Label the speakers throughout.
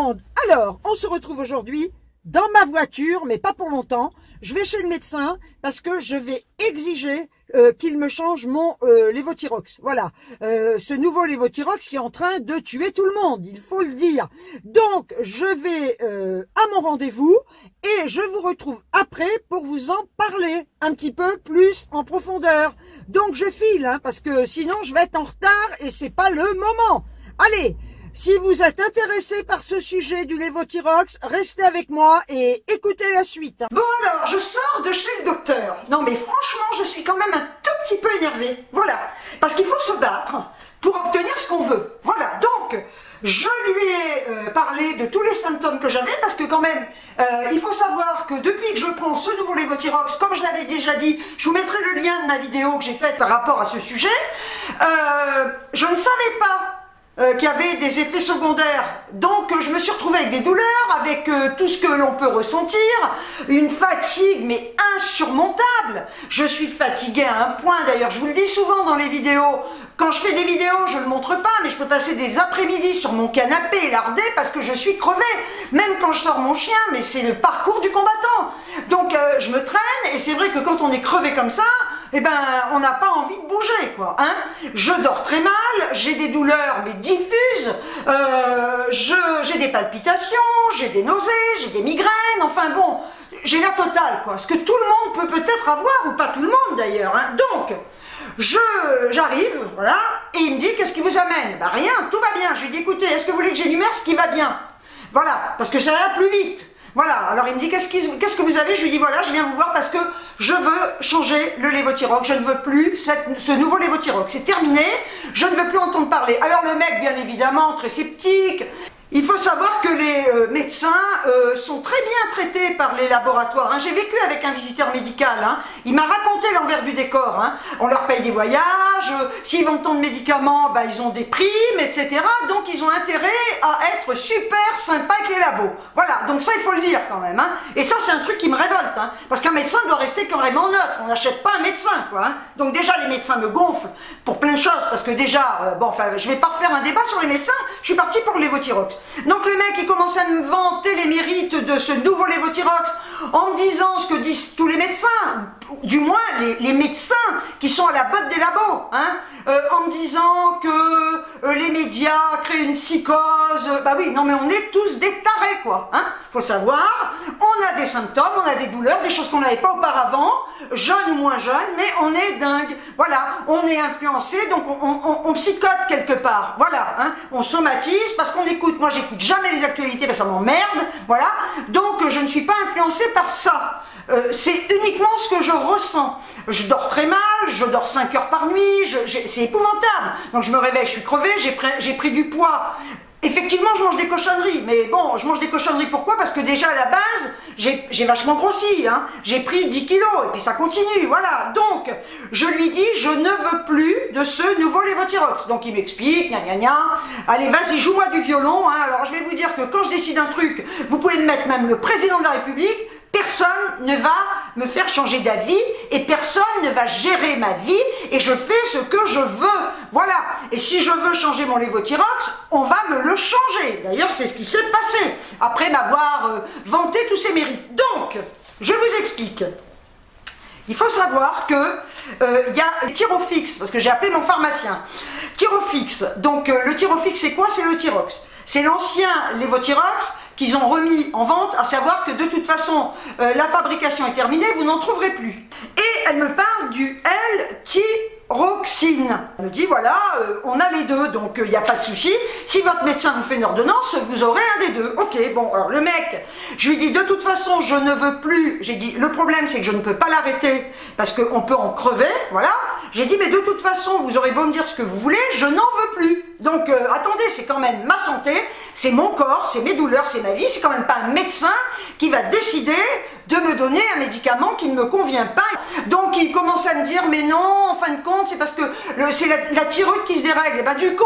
Speaker 1: monde! Alors, on se retrouve aujourd'hui dans ma voiture, mais pas pour longtemps. Je vais chez le médecin parce que je vais exiger qu'il me change mon lévothyrox. Voilà, ce nouveau lévothyrox qui est en train de tuer tout le monde, il faut le dire. Donc, je vais à mon rendez-vous et je vous retrouve après pour vous en parler un petit peu plus en profondeur. Donc, je file, hein, parce que sinon, je vais être en retard et c'est pas le moment. Allez! Si vous êtes intéressé par ce sujet du lévothyrox, restez avec moi et écoutez la suite. Bon alors, je sors de chez le docteur. Non mais franchement, je suis quand même un tout petit peu énervée. Voilà, parce qu'il faut se battre pour obtenir ce qu'on veut. Voilà, donc je lui ai parlé de tous les symptômes que j'avais, parce que quand même, il faut savoir que depuis que je prends ce nouveau lévothyrox, comme je l'avais déjà dit, je vous mettrai le lien de ma vidéo que j'ai faite par rapport à ce sujet, je ne savais pas qui avait des effets secondaires. Donc je me suis retrouvée avec des douleurs, avec tout ce que l'on peut ressentir, une fatigue mais insurmontable. Je suis fatiguée à un point, d'ailleurs je vous le dis souvent dans les vidéos, quand je fais des vidéos je ne le montre pas, mais je peux passer des après-midi sur mon canapé lardé parce que je suis crevée. Même quand je sors mon chien, mais c'est le parcours du combattant. Donc je me traîne, et c'est vrai que quand on est crevé comme ça, eh ben, on n'a pas envie de bouger, quoi, hein. Je dors très mal, j'ai des douleurs, mais diffuses, j'ai des palpitations, j'ai des nausées, j'ai des migraines, enfin bon, j'ai la totale, quoi. Ce que tout le monde peut peut-être avoir, ou pas tout le monde d'ailleurs, hein. Donc, j'arrive, voilà, et il me dit, qu'est-ce qui vous amène? Bah rien, tout va bien. Je lui dis, écoutez, est-ce que vous voulez que j'énumère ce qui va bien? Voilà, parce que ça va plus vite. Voilà, alors il me dit, qu'est-ce que vous avez? Je lui dis, voilà, je viens vous voir parce que je veux changer le lévothyrox, je ne veux plus ce nouveau lévothyrox, c'est terminé, je ne veux plus entendre parler. Alors le mec, bien évidemment, très sceptique. Il faut savoir que les médecins sont très bien traités par les laboratoires, hein. J'ai vécu avec un visiteur médical, hein. Il m'a raconté l'envers du décor, hein. On leur paye des voyages, s'ils vendent tant de médicaments, bah, ils ont des primes, etc. Donc ils ont intérêt à être super sympas avec les labos. Voilà, donc ça il faut le dire quand même, hein. Et ça c'est un truc qui me révolte, hein, parce qu'un médecin doit rester carrément neutre, on n'achète pas un médecin, quoi, hein. Donc déjà les médecins me gonflent pour plein de choses, parce que déjà, bon enfin je vais pas refaire un débat sur les médecins, je suis partie pour le lévothyrox. Donc le mec il commence à me vanter les mérites de ce nouveau lévothyrox en me disant ce que disent tous les médecins, du moins les médecins qui sont à la botte des labos, hein, en me disant que les médias créent une psychose. Bah oui, non mais on est tous des tarés, quoi, hein. Faut savoir, on a des symptômes, on a des douleurs, des choses qu'on n'avait pas auparavant, jeunes ou moins jeunes, mais on est dingue. Voilà, on est influencé, donc on psychote quelque part. Voilà, hein, on somatise parce qu'on écoute. Moi j'écoute jamais les actualités, parce que ça m'emmerde, voilà. Donc je ne suis pas influencée par ça. C'est uniquement ce que je ressens. Je dors très mal, je dors 5 heures par nuit, c'est épouvantable. Donc je me réveille, je suis crevée, j'ai pris du poids. Effectivement, je mange des cochonneries, mais bon, je mange des cochonneries pourquoi? Parce que déjà à la base, j'ai vachement grossi, hein. J'ai pris 10 kilos, et puis ça continue, voilà. Donc, je lui dis, je ne veux plus de ce nouveau lévothyrox. Donc il m'explique, gna gna gna, allez vas-y, joue-moi du violon, hein. Alors je vais vous dire que quand je décide un truc, vous pouvez me mettre même le président de la République, personne ne va me faire changer d'avis et personne ne va gérer ma vie et je fais ce que je veux. Voilà. Et si je veux changer mon lévothyrox, on va me le changer. D'ailleurs, c'est ce qui s'est passé après m'avoir vanté tous ses mérites. Donc, je vous explique. Il faut savoir que il y a Thyrofix, parce que j'ai appelé mon pharmacien. Thyrofix. Donc, le Thyrofix, c'est quoi? C'est le Thyrox. C'est l'ancien lévothyrox qu'ils ont remis en vente, à savoir que de toute façon, la fabrication est terminée, vous n'en trouverez plus. Et elle me parle du L-thyroxine. Elle me dit, voilà, on a les deux, donc il n'y a pas de souci. Si votre médecin vous fait une ordonnance, vous aurez un des deux. Ok, bon, alors le mec, je lui dis, de toute façon, je ne veux plus. J'ai dit, le problème, c'est que je ne peux pas l'arrêter, parce qu'on peut en crever, voilà. J'ai dit, mais de toute façon, vous aurez beau me dire ce que vous voulez, je n'en veux plus. Donc, attendez, c'est quand même ma santé, c'est mon corps, c'est mes douleurs, c'est ma vie, c'est quand même pas un médecin qui va décider de me donner un médicament qui ne me convient pas. Donc il commence à me dire, mais non, en fin de compte, c'est parce que c'est la thyroïde qui se dérègle. Et ben du con,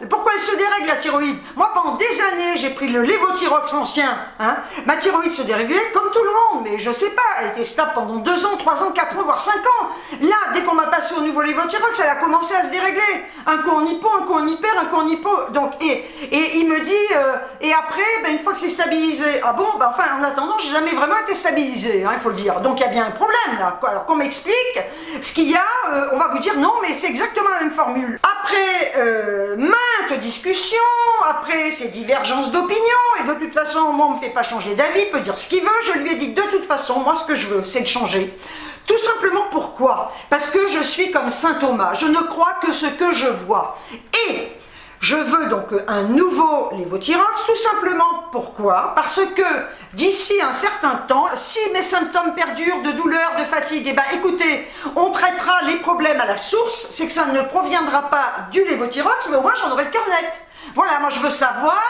Speaker 1: pourquoi elle se dérègle la thyroïde? Moi pendant des années, j'ai pris le Levothyrox ancien, hein. Ma thyroïde se déréglait comme tout le monde, mais je sais pas, elle était stable pendant 2 ans, 3 ans, 4 ans, voire 5 ans. Là, dès qu'on m'a passé au nouveau Levothyrox, elle a commencé à se dérégler. Un coup en hypo, un coup en hyper, un coup en hypo. Donc, et il me dit, et après, ben, une fois que c'est stabilisé, ah bon, ben, enfin, en attendant, j'ai jamais vraiment été stabilisé, hein, il faut le dire. Donc, il y a bien un problème, là. Alors, qu'on m'explique ce qu'il y a, on va vous dire, non, mais c'est exactement la même formule. Après, maintes discussions, après ces divergences d'opinion, et de toute façon, moi, on me fait pas changer d'avis, il peut dire ce qu'il veut, je lui ai dit, de toute façon, moi, ce que je veux, c'est de changer. Tout simplement pourquoi? Parce que je suis comme saint Thomas, je ne crois que ce que je vois. Et je veux donc un nouveau Levothyrox, tout simplement pourquoi? Parce que d'ici un certain temps, si mes symptômes perdurent de douleur, de fatigue, eh ben écoutez, on traitera les problèmes à la source, c'est que ça ne proviendra pas du Levothyrox, mais au moins j'en aurai le cœur net. Voilà, moi je veux savoir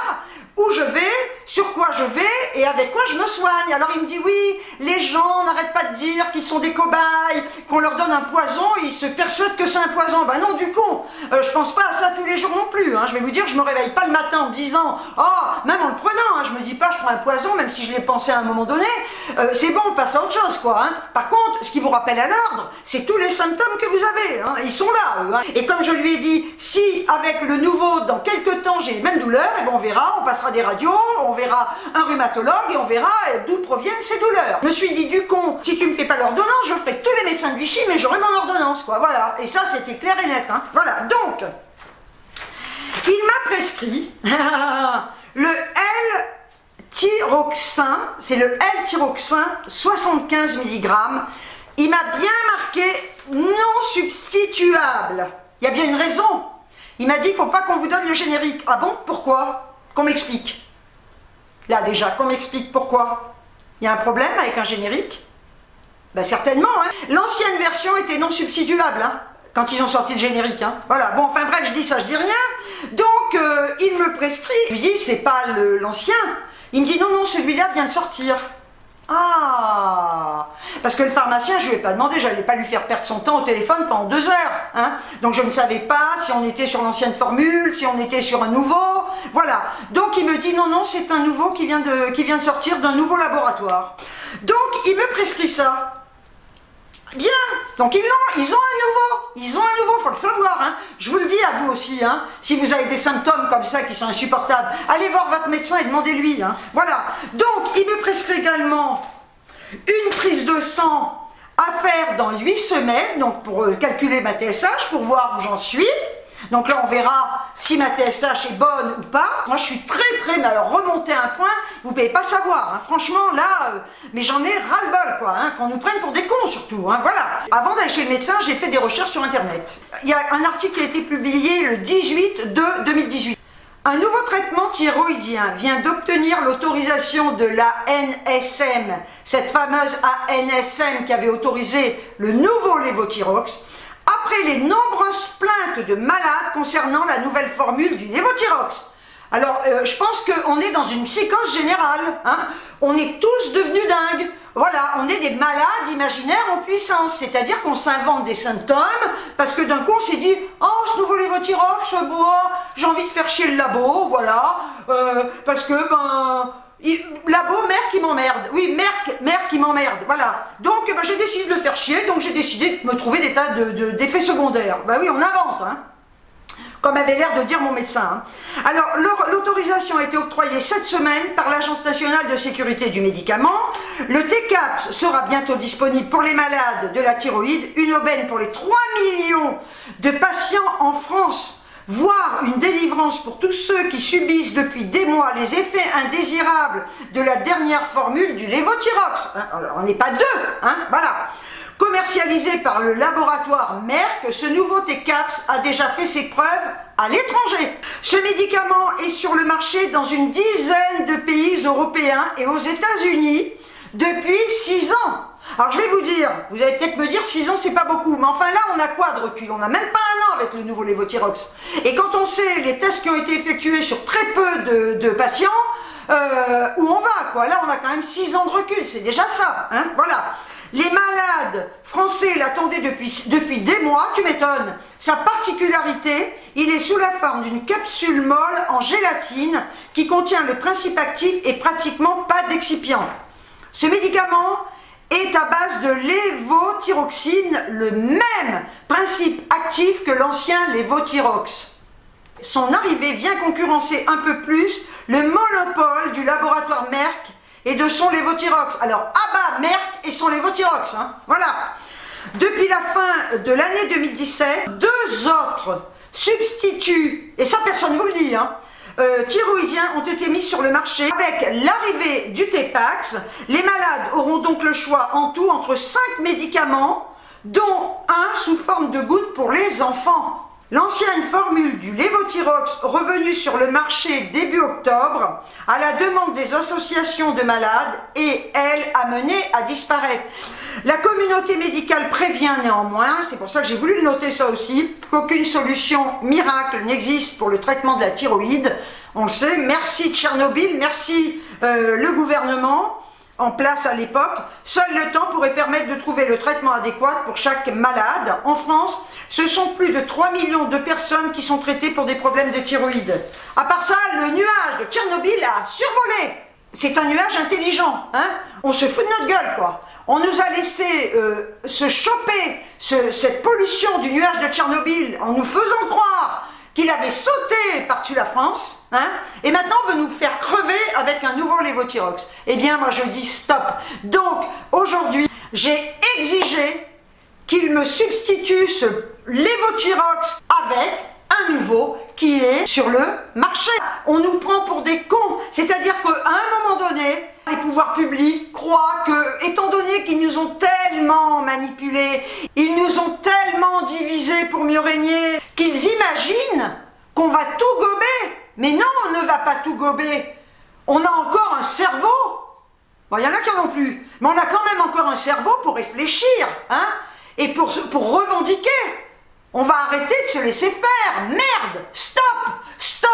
Speaker 1: où je vais, sur quoi je vais et avec quoi je me soigne. Alors il me dit oui, les gens n'arrêtent pas de dire qu'ils sont des cobayes, qu'on leur donne un poison et ils se persuadent que c'est un poison. Ben non, du coup, je pense pas à ça tous les jours non plus. Hein. Je vais vous dire, je me réveille pas le matin en me disant, oh, même en le prenant, hein, je me dis pas je prends un poison, même si je l'ai pensé à un moment donné, c'est bon, on passe à autre chose quoi. Hein. Par contre, ce qui vous rappelle à l'ordre, c'est tous les symptômes que vous avez. Hein. Ils sont là. Eux, hein. Et comme je lui ai dit, si avec le nouveau, dans quelques temps, j'ai les mêmes douleurs, et ben on verra, on passera des radios, on verra un rhumatologue et on verra d'où proviennent ces douleurs. Je me suis dit, du con, si tu me fais pas l'ordonnance, je ferai tous les médecins de Vichy, mais j'aurai mon ordonnance, quoi, voilà. Et ça, c'était clair et net, hein. Voilà, donc, il m'a prescrit le L-thyroxin, c'est le L-thyroxin, 75 mg. Il m'a bien marqué non substituable. Il y a bien une raison. Il m'a dit, il ne faut pas qu'on vous donne le générique. Ah bon, pourquoi? Qu'on m'explique. Là déjà, qu'on m'explique pourquoi. Il y a un problème avec un générique? Ben certainement, hein. L'ancienne version était non substituable, hein, quand ils ont sorti le générique, hein. Voilà, bon, enfin bref, je dis ça, je dis rien. Donc, il me prescrit. Je lui dis, c'est pas l'ancien. Il me dit, non, non, celui-là vient de sortir. Ah, parce que le pharmacien, je lui ai pas demandé, j'allais pas lui faire perdre son temps au téléphone pendant 2 heures, hein. Donc je ne savais pas si on était sur l'ancienne formule, si on était sur un nouveau, voilà. Donc il me dit non, non, c'est un nouveau qui vient de sortir d'un nouveau laboratoire. Donc il me prescrit ça. Bien, donc ils ont un nouveau, faut le savoir, hein. Je vous le dis à vous aussi, hein, si vous avez des symptômes comme ça qui sont insupportables, allez voir votre médecin et demandez-lui, hein. Voilà, donc il me prescrit également une prise de sang à faire dans 8 semaines, donc pour calculer ma TSH, pour voir où j'en suis. Donc là on verra si ma TSH est bonne ou pas. Moi je suis très mais alors remonter à un point, vous ne pouvez pas savoir, hein. Franchement là, mais j'en ai ras-le-bol quoi, hein, qu'on nous prenne pour des cons surtout, hein, voilà. Avant d'aller chez le médecin, j'ai fait des recherches sur internet. Il y a un article qui a été publié le 18/2/2018. Un nouveau traitement thyroïdien vient d'obtenir l'autorisation de l'ANSM, cette fameuse ANSM qui avait autorisé le nouveau Levothyrox, après les nombreuses plaintes de malades concernant la nouvelle formule du Levothyrox. Alors, je pense qu'on est dans une psychose générale, hein. On est tous devenus dingues. Voilà, on est des malades imaginaires en puissance, c'est-à-dire qu'on s'invente des symptômes, parce que d'un coup on s'est dit, oh ce nouveau Levothyrox, j'ai envie de faire chier le labo, voilà, parce que, labo, mère qui m'emmerde, oui, mère qui m'emmerde, voilà. Donc j'ai décidé de le faire chier, donc j'ai décidé de me trouver des tas d'effets secondaires. Ben oui, on invente, hein. Comme avait l'air de dire mon médecin. Hein. Alors, l'autorisation a été octroyée cette semaine par l'Agence nationale de sécurité du médicament. Le TCAPS sera bientôt disponible pour les malades de la thyroïde, une aubaine pour les 3 millions de patients en France, voire une délivrance pour tous ceux qui subissent depuis des mois les effets indésirables de la dernière formule du Levothyrox. Hein, alors, on n'est pas deux, hein, voilà. Commercialisé par le laboratoire Merck, ce nouveau TCAPS a déjà fait ses preuves à l'étranger. Ce médicament est sur le marché dans une dizaine de pays européens et aux États-Unis depuis 6 ans. Alors je vais vous dire, vous allez peut-être me dire 6 ans c'est pas beaucoup, mais enfin là on a quoi de recul? On n'a même pas 1 an avec le nouveau Levothyrox. Et quand on sait les tests qui ont été effectués sur très peu de patients, où on va, quoi. Là, on a quand même 6 ans de recul, c'est déjà ça, hein, voilà. Les malades français l'attendaient depuis des mois, tu m'étonnes. Sa particularité, il est sous la forme d'une capsule molle en gélatine qui contient le principe actif et pratiquement pas d'excipient. Ce médicament est à base de lévothyroxine, le même principe actif que l'ancien lévothyrox. Son arrivée vient concurrencer un peu plus le monopole du laboratoire Merck et de son lévothyrox. Alors, abat Merck et son lévothyrox, hein, voilà. Depuis la fin de l'année 2017, 2 autres substituts, et ça personne ne vous le dit, hein, thyroïdiens ont été mis sur le marché. Avec l'arrivée du Tepax, les malades auront donc le choix en tout entre 5 médicaments, dont un sous forme de gouttes pour les enfants. L'ancienne formule du lévothyrox, revenue sur le marché début octobre, à la demande des associations de malades, est, elle, amenée à disparaître. La communauté médicale prévient néanmoins, c'est pour ça que j'ai voulu noter ça aussi, qu'aucune solution miracle n'existe pour le traitement de la thyroïde. On le sait, merci Tchernobyl, merci le gouvernement en place à l'époque. Seul le temps pourrait permettre de trouver le traitement adéquat pour chaque malade. En France, ce sont plus de 3 millions de personnes qui sont traitées pour des problèmes de thyroïde. À part ça, le nuage de Tchernobyl a survolé. C'est un nuage intelligent, hein. On se fout de notre gueule, quoi. On nous a laissé se choper cette pollution du nuage de Tchernobyl en nous faisant croire qu'il avait sauté par-dessus la France, hein, et maintenant on veut nous faire crever avec un nouveau lévothyrox. Eh bien, moi je dis stop. Donc, aujourd'hui, j'ai exigé qu'il me substitue ce lévothyrox avec un nouveau qui est sur le marché. On nous prend pour des cons, c'est-à-dire qu'à un moment donné, les pouvoirs publics croient que, étant donné qu'ils nous ont tellement manipulés, ils nous ont tellement divisés pour mieux régner, qu'ils imaginent qu'on va tout gober. Mais non, on ne va pas tout gober. On a encore un cerveau. Bon, il y en a qui n'en ont plus, mais on a quand même encore un cerveau pour réfléchir, hein, et pour revendiquer. On va arrêter de se laisser faire. Merde, stop, stop.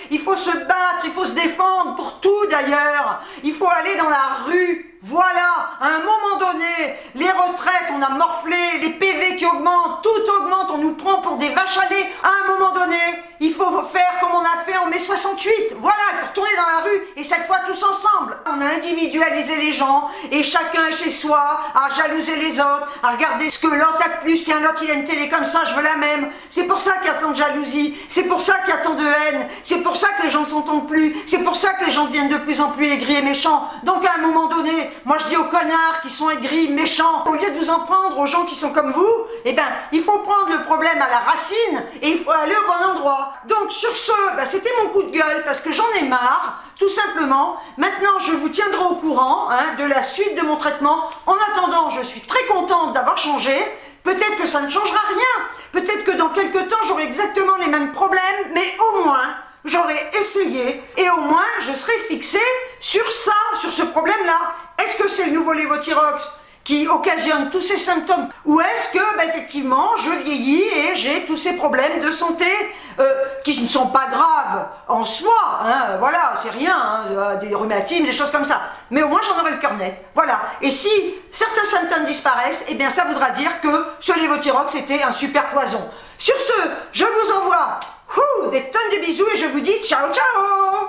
Speaker 1: Il faut se battre, il faut se défendre pour tout d'ailleurs. Il faut aller dans la rue. Voilà, à un moment donné, les retraites, on a morflé, les PV qui augmentent, tout augmente, on nous prend pour des vaches à lait. À un moment donné, il faut faire comme on a fait en mai 68. Voilà, il faut retourner dans la rue, et cette fois tous ensemble. On a individualisé les gens, et chacun chez soi, à jalouser les autres, à regarder ce que l'autre a de plus. Tiens, l'autre il a une télé comme ça, je veux la même. C'est pour ça qu'il y a tant de jalousie, c'est pour ça qu'il y a tant de haine, c'est pour ça que les gens ne s'entendent plus, c'est pour ça que les gens deviennent de plus en plus aigris et méchants. Donc à un moment donné, moi je dis aux connards qui sont aigris, méchants, au lieu de vous en prendre aux gens qui sont comme vous, eh ben, il faut prendre le problème à la racine et il faut aller au bon endroit. Donc sur ce, ben, c'était mon coup de gueule parce que j'en ai marre, tout simplement. Maintenant, je vous tiendrai au courant, hein, de la suite de mon traitement. En attendant, je suis très contente d'avoir changé. Peut-être que ça ne changera rien. Peut-être que dans quelques temps, j'aurai exactement les mêmes problèmes, mais au moins, j'aurai essayé et au moins, je serai fixée sur ça, sur ce problème-là. Est-ce que c'est le nouveau lévothyrox qui occasionne tous ces symptômes, ou est-ce que, bah, effectivement, je vieillis et j'ai tous ces problèmes de santé qui ne sont pas graves en soi, hein, voilà, c'est rien, hein, des rhumatismes, des choses comme ça, mais au moins j'en aurai le cœur net, voilà. Et si certains symptômes disparaissent, eh bien ça voudra dire que ce lévothyrox était un super poison. Sur ce, je vous envoie des tonnes de bisous et je vous dis ciao ciao.